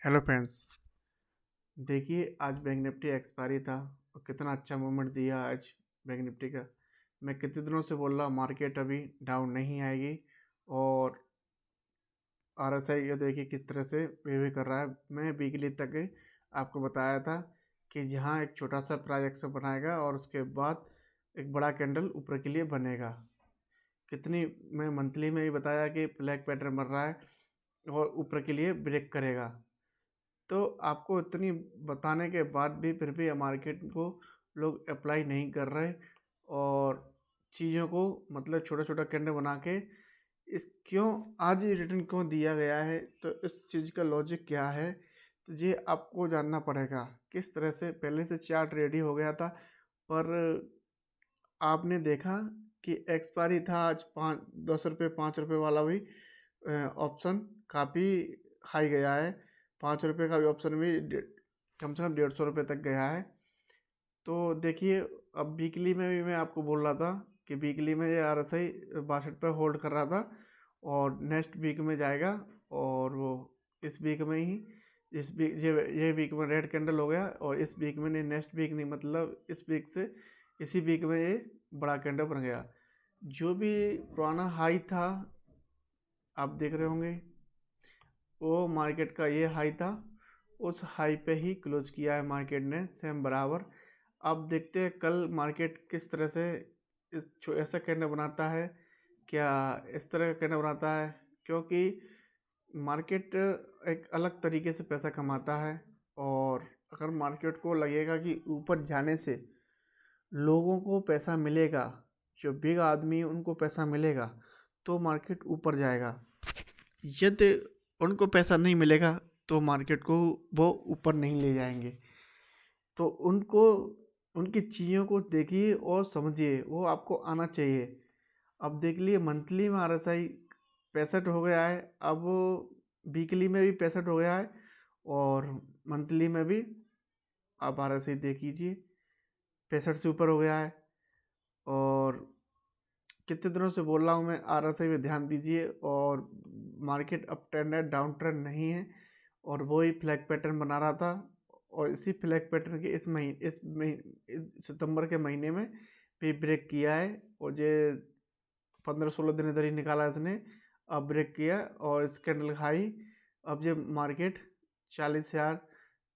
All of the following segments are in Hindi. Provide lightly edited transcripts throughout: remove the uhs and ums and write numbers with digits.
Hello friends. देखिए, आज बैंक निफ्टी एक्सपायरी था और कितना अच्छा मूवमेंट दिया आज बैंक निफ्टी का। मैं कितने दिनों से बोल रहा मार्केट अभी डाउन नहीं आएगी। और आरएसआई ये देखिए किस तरह से बिहेव कर रहा है। मैं वीकली तक आपको बताया था कि यहाँ एक छोटा सा प्राइस एक्शन बनाएगा और उसके बाद एक बड़ा कैंडल ऊपर के लिए बनेगा। कितनी मैं मंथली में भी बताया कि ब्लैक पैटर्न बन रहा है और ऊपर के लिए ब्रेक करेगा। तो आपको इतनी बताने के बाद भी फिर भी मार्केट को लोग अप्लाई नहीं कर रहे और चीज़ों को मतलब छोटा छोटा कैंडल बना के इस क्यों आज ही रिटर्न क्यों दिया गया है, तो इस चीज़ का लॉजिक क्या है, तो ये आपको जानना पड़ेगा। किस तरह से पहले से चार्ट रेडी हो गया था, पर आपने देखा कि एक्सपायरी था आज 10 रुपये 5 रुपये वाला भी ऑप्शन काफ़ी हाई गया है। 5 रुपये का भी ऑप्शन भी कम से कम 150 रुपये तक गया है। तो देखिए, अब वीकली में भी मैं आपको बोल रहा था कि वीकली में ये RSI 62 पे होल्ड कर रहा था और नेक्स्ट वीक में जाएगा। और वो इस वीक में ही इस वीक ये वीक में रेड कैंडल हो गया और इस वीक में नहीं, नेक्स्ट वीक नहीं, मतलब इस वीक से इसी वीक में ये बड़ा कैंडल बन गया। जो भी पुराना हाई था आप देख रहे होंगे, वो मार्केट का ये हाई था, उस हाई पे ही क्लोज किया है मार्केट ने सेम बराबर। अब देखते हैं कल मार्केट किस तरह से ऐसा कैंडल बनाता है, क्या इस तरह का कैंडल बनाता है, क्योंकि मार्केट एक अलग तरीके से पैसा कमाता है। और अगर मार्केट को लगेगा कि ऊपर जाने से लोगों को पैसा मिलेगा, जो बिग आदमी है उनको पैसा मिलेगा, तो मार्केट ऊपर जाएगा। यदि उनको पैसा नहीं मिलेगा तो मार्केट को वो ऊपर नहीं ले जाएंगे। तो उनको उनकी चीज़ों को देखिए और समझिए, वो आपको आना चाहिए। अब देख लिए मंथली में RSI 65 हो गया है, अब वीकली में भी 65 हो गया है और मंथली में भी आप RSI देख लीजिए 65 से ऊपर हो गया है। और कितने दिनों से बोल रहा हूँ मैं, RSI पे ध्यान दीजिए। और मार्केट अप ट्रेंड है, डाउन ट्रेंड नहीं है। और वही फ्लैग पैटर्न बना रहा था और इसी फ्लैग पैटर्न के इस सितंबर के महीने में भी ब्रेक किया है। और ये 15-16 दिन इधर ही निकाला इसने, अब ब्रेक किया और इस कैंडल हाई। अब ये मार्केट 40,000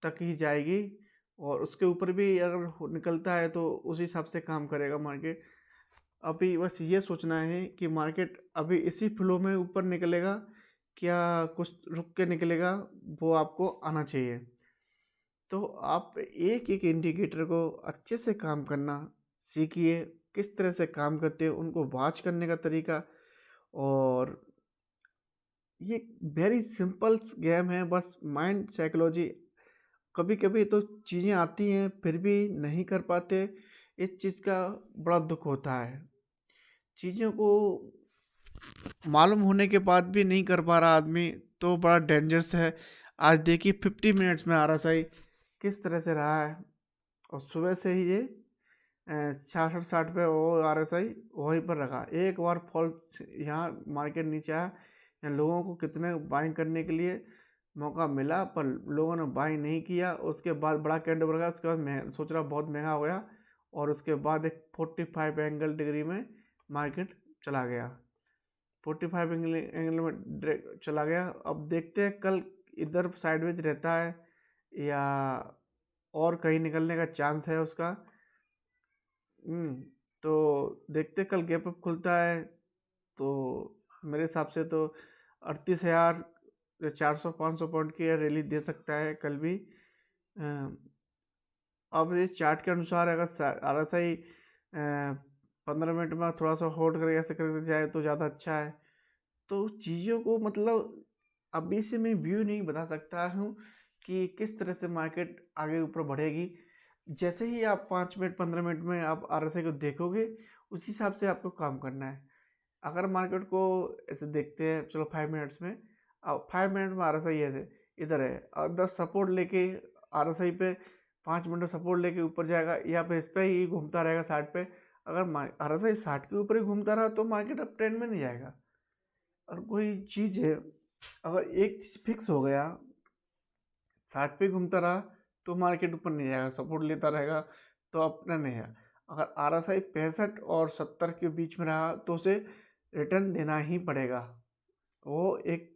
तक ही जाएगी और उसके ऊपर भी अगर निकलता है तो उसी हिसाब से काम करेगा मार्केट। अभी बस ये सोचना है कि मार्केट अभी इसी फ्लो में ऊपर निकलेगा, क्या कुछ रुक के निकलेगा, वो आपको आना चाहिए। तो आप एक एक इंडिकेटर को अच्छे से काम करना सीखिए, किस तरह से काम करते हैं उनको वॉच करने का तरीका। और ये वेरी सिंपल गेम है, बस माइंड साइकोलॉजी। कभी कभी तो चीज़ें आती हैं फिर भी नहीं कर पाते, इस चीज़ का बड़ा दुख होता है। चीज़ों को मालूम होने के बाद भी नहीं कर पा रहा आदमी, तो बड़ा डेंजरस है। आज देखिए 50 मिनट्स में RSI किस तरह से रहा है और सुबह से ही ये 66-60 पे वो RSI वहीं पर रखा। एक बार फॉल्स यहाँ मार्केट नीचे आया, यहाँ लोगों को कितने बाइंग करने के लिए मौका मिला पर लोगों ने बाइंग नहीं किया। उसके बाद बड़ा कैंडल बन गया, उसके बाद मैं सोच रहा बहुत महंगा हो गया और उसके बाद एक 45 एंगल डिग्री में मार्केट चला गया। 45 एंगल में चला गया। अब देखते हैं कल इधर साइडवेज रहता है या और कहीं निकलने का चांस है उसका। तो देखते हैं कल गैप अप खुलता है तो मेरे हिसाब से तो 38,000 400-500 पॉइंट की रैली दे सकता है कल भी। अ, अब इस चार्ट के अनुसार अगर RSI 15 मिनट में थोड़ा सा होल्ड करके ऐसे करके जाए तो ज़्यादा अच्छा है। तो चीज़ों को मतलब अभी से मैं व्यू नहीं बता सकता हूँ कि किस तरह से मार्केट आगे ऊपर बढ़ेगी। जैसे ही आप 5 मिनट 15 मिनट में आप RSI को देखोगे, उस हिसाब से आपको काम करना है। अगर मार्केट को ऐसे देखते हैं, चलो 5 मिनट्स में, अब 5 मिनट में RSI ऐसे इधर है और 10 सपोर्ट लेके RSI पे 5 मिनट सपोर्ट लेके ऊपर जाएगा या फिर इस पर ही घूमता रहेगा 60 पे। अगर RSI 60 के ऊपर ही घूमता रहा तो मार्केट अब ट्रेंड में नहीं जाएगा। और कोई चीज़ है, अगर एक चीज़ फिक्स हो गया 60 पे घूमता रहा तो मार्केट ऊपर नहीं जाएगा, सपोर्ट लेता रहेगा तो अपना नहीं है। अगर RSI 65 और 70 के बीच में रहा तो उसे रिटर्न देना ही पड़ेगा, वो एक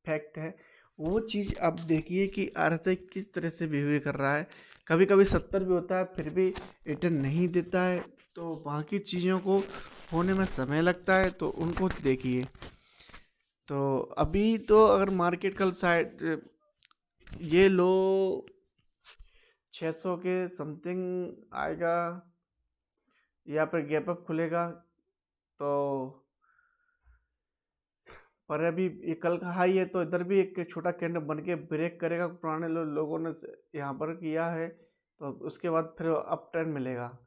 फैक्ट है। वो चीज़ आप देखिए कि RSI किस तरह से बिहेव कर रहा है। कभी कभी 70 भी होता है फिर भी रिटर्न नहीं देता है, तो बाकी चीज़ों को होने में समय लगता है, तो उनको देखिए। तो अभी तो अगर मार्केट कल साइड ये लो 600 के समथिंग आएगा या फिर गैप अप खुलेगा, तो पर अभी ये कल का हाई है तो इधर भी एक छोटा कैंडल बन के ब्रेक करेगा, पुराने लोगों ने यहाँ पर किया है, तो उसके बाद फिर अप ट्रेंड मिलेगा।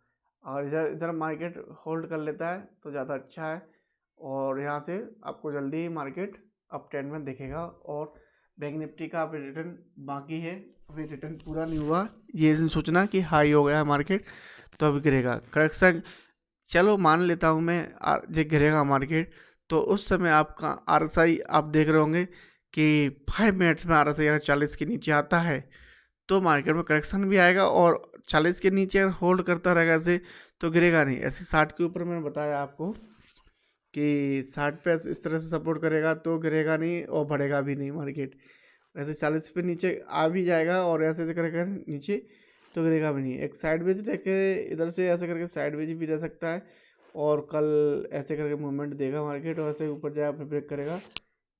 और इधर इधर मार्केट होल्ड कर लेता है तो ज़्यादा अच्छा है, और यहाँ से आपको जल्दी ही मार्केट अप ट्रेंड में दिखेगा। और बैंक निफ्टी का अभी रिटर्न बाकी है, अभी रिटर्न पूरा नहीं हुआ, ये नहीं सोचना कि हाई हो गया है मार्केट तो अभी गिरेगा। करेक्शन चलो मान लेता हूँ मैं, जब गिरेगा मार्केट तो उस समय आपका RSI आप देख रहे होंगे कि 5 मिनट्स में RSI अगर 40 के नीचे आता है तो मार्केट में करेक्शन भी आएगा, और 40 के नीचे अगर होल्ड करता रहेगा ऐसे तो गिरेगा नहीं। ऐसे 60 के ऊपर मैंने बताया आपको कि 60 पे इस तरह से सपोर्ट करेगा तो गिरेगा नहीं और बढ़ेगा भी नहीं मार्केट। ऐसे 40 पे नीचे आ भी जाएगा और ऐसे ऐसे करके नीचे तो गिरेगा भी नहीं। एक साइडवेज रह के इधर से ऐसे करके साइडवेज भी रह सकता है, और कल ऐसे करके मूवमेंट देगा मार्केट और ऐसे ऊपर जाएगा फिर ब्रेक करेगा,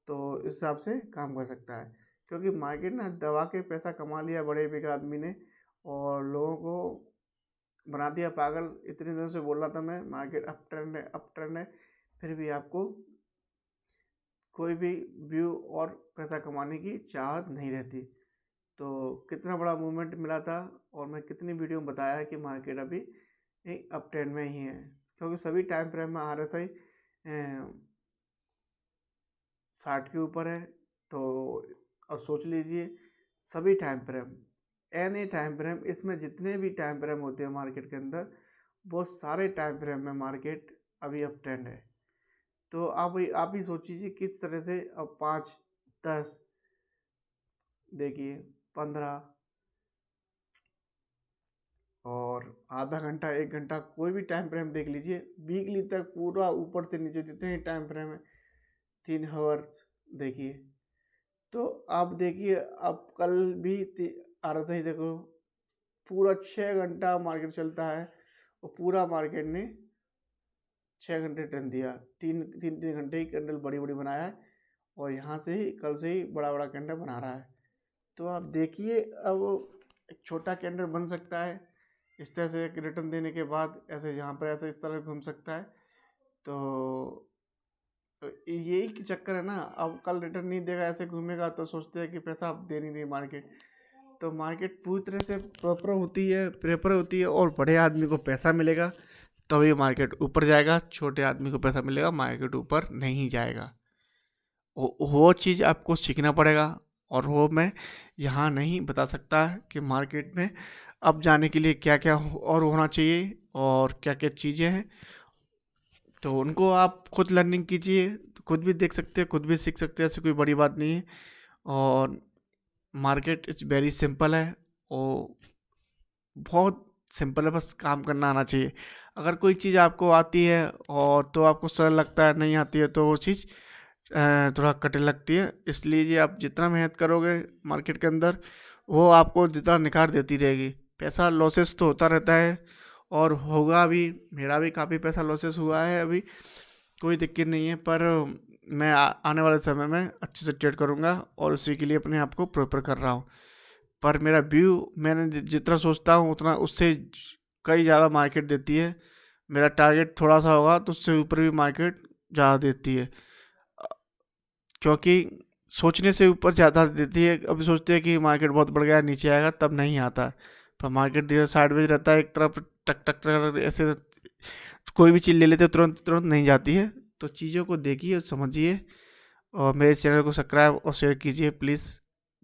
तो इस हिसाब से काम कर सकता है। क्योंकि मार्केट ना दबा के पैसा कमा लिया बड़े बिग आदमी ने, और लोगों को बना दिया पागल। इतने दिनों से बोल रहा था मैं मार्केट अप ट्रेंड है, अप ट्रेंड है, फिर भी आपको कोई भी व्यू और पैसा कमाने की चाहत नहीं रहती। तो कितना बड़ा मूवमेंट मिला था, और मैं कितनी वीडियो में बताया कि मार्केट अभी एक अप ट्रेंड में ही है, क्योंकि सभी टाइम फ्रेम में RSI 60 के ऊपर है। तो और सोच लीजिए सभी time frame, any time frame, इसमें जितने भी टाइम फ्रेम होते हैं मार्केट के अंदर वो सारे टाइम फ्रेम में मार्केट अभी अप ट्रेंड है। तो आप ही सोचिए किस तरह से अब 5, 10, देखिए 15 और आधा घंटा 1 घंटा कोई भी टाइम फ्रेम देख लीजिए, वीकली तक पूरा ऊपर से नीचे जितने टाइम फ्रेम है 3 आवर्स देखिए। तो आप देखिए अब कल भी RSI देखो पूरा 6 घंटा मार्केट चलता है, और पूरा मार्केट ने 6 घंटे टर्न दिया, तीन तीन तीन घंटे ही कैंडल बड़ी बड़ी बनाया है, और यहाँ से ही कल से ही बड़ा बड़ा कैंडल बना रहा है। तो आप देखिए अब एक छोटा कैंडल बन सकता है इस तरह से, एक रिटर्न देने के बाद ऐसे यहाँ पर ऐसे इस तरह घूम सकता है। तो यही चक्कर है ना, अब कल रिटर्न नहीं देगा ऐसे घूमेगा तो सोचते हैं कि पैसा अब दे नहीं रही मार्केट। तो मार्केट पूरी तरह से प्रॉपर होती है, प्रेपर होती है, और बड़े आदमी को पैसा मिलेगा तभी मार्केट ऊपर जाएगा, छोटे आदमी को पैसा मिलेगा मार्केट ऊपर नहीं जाएगा। वो चीज़ आपको सीखना पड़ेगा, और वो मैं यहाँ नहीं बता सकता कि मार्केट में अब जाने के लिए क्या क्या और होना चाहिए और क्या क्या चीज़ें हैं। तो उनको आप खुद लर्निंग कीजिए, तो खुद भी देख सकते हैं, खुद भी सीख सकते हैं, ऐसी कोई बड़ी बात नहीं है। और मार्केट इज़ वेरी सिंपल है, और बहुत सिंपल है, बस काम करना आना चाहिए। अगर कोई चीज़ आपको आती है और तो आपको सरल लगता है, नहीं आती है तो वो चीज़ थोड़ा कठिन लगती है। इसलिए आप जितना मेहनत करोगे मार्केट के अंदर वो आपको जितना निखार देती रहेगी। पैसा लॉसेस तो होता रहता है और होगा भी, मेरा भी काफ़ी पैसा लॉसेस हुआ है अभी, कोई दिक्कत नहीं है, पर मैं आने वाले समय में अच्छे से ट्रेड करूँगा और उसी के लिए अपने आप को प्रिपेयर कर रहा हूँ। पर मेरा व्यू मैंने जितना सोचता हूँ उतना उससे कई ज़्यादा मार्केट देती है। मेरा टारगेट थोड़ा सा होगा तो उससे ऊपर भी मार्केट ज़्यादा देती है, क्योंकि सोचने से ऊपर ज़्यादा देती है। अभी सोचते हैं कि मार्केट बहुत बढ़ गया नीचे आएगा, तब नहीं आता, पर मार्केट धीरे साइडवेज रहता है, एक तरफ टक टक टक ऐसे कोई भी चीज़ ले लेते तुरंत तुरंत नहीं जाती है। तो चीज़ों को देखिए और समझिए, और मेरे चैनल को सब्सक्राइब और शेयर कीजिए प्लीज़।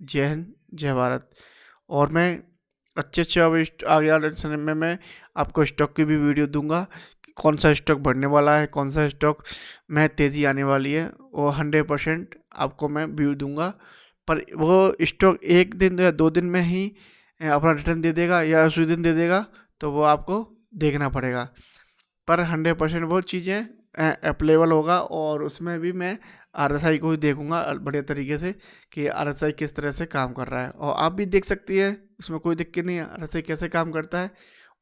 जय हिंद, जय भारत। और मैं अच्छे अब आगे वाले समय में मैं आपको स्टॉक की भी वीडियो दूंगा कि कौन सा स्टॉक बढ़ने वाला है, कौन सा स्टॉक में तेज़ी आने वाली है, वो 100% आपको मैं व्यू दूंगा। पर वो स्टॉक 1 दिन या 2 दिन में ही अपना रिटर्न दे देगा या उसी दिन दे देगा, तो वो आपको देखना पड़ेगा। पर 100% वो चीज़ें अवेलेबल होगा, और उसमें भी मैं RSI को ही देखूंगा बढ़िया तरीके से कि RSI किस तरह से काम कर रहा है। और आप भी देख सकती है, उसमें कोई दिक्कत नहीं है। RSI कैसे काम करता है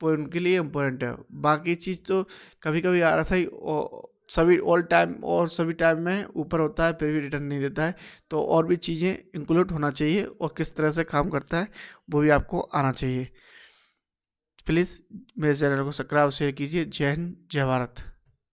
वो उनके लिए इम्पोर्टेंट है। बाकी चीज़ तो कभी कभी RSI सभी ऑल टाइम और सभी टाइम में ऊपर होता है फिर भी रिटर्न नहीं देता है। तो और भी चीज़ें इंक्लूड होना चाहिए, और किस तरह से काम करता है वो भी आपको आना चाहिए। प्लीज़ मेरे चैनल को सब्सक्राइब शेयर कीजिए। जय हिंद, जय भारत।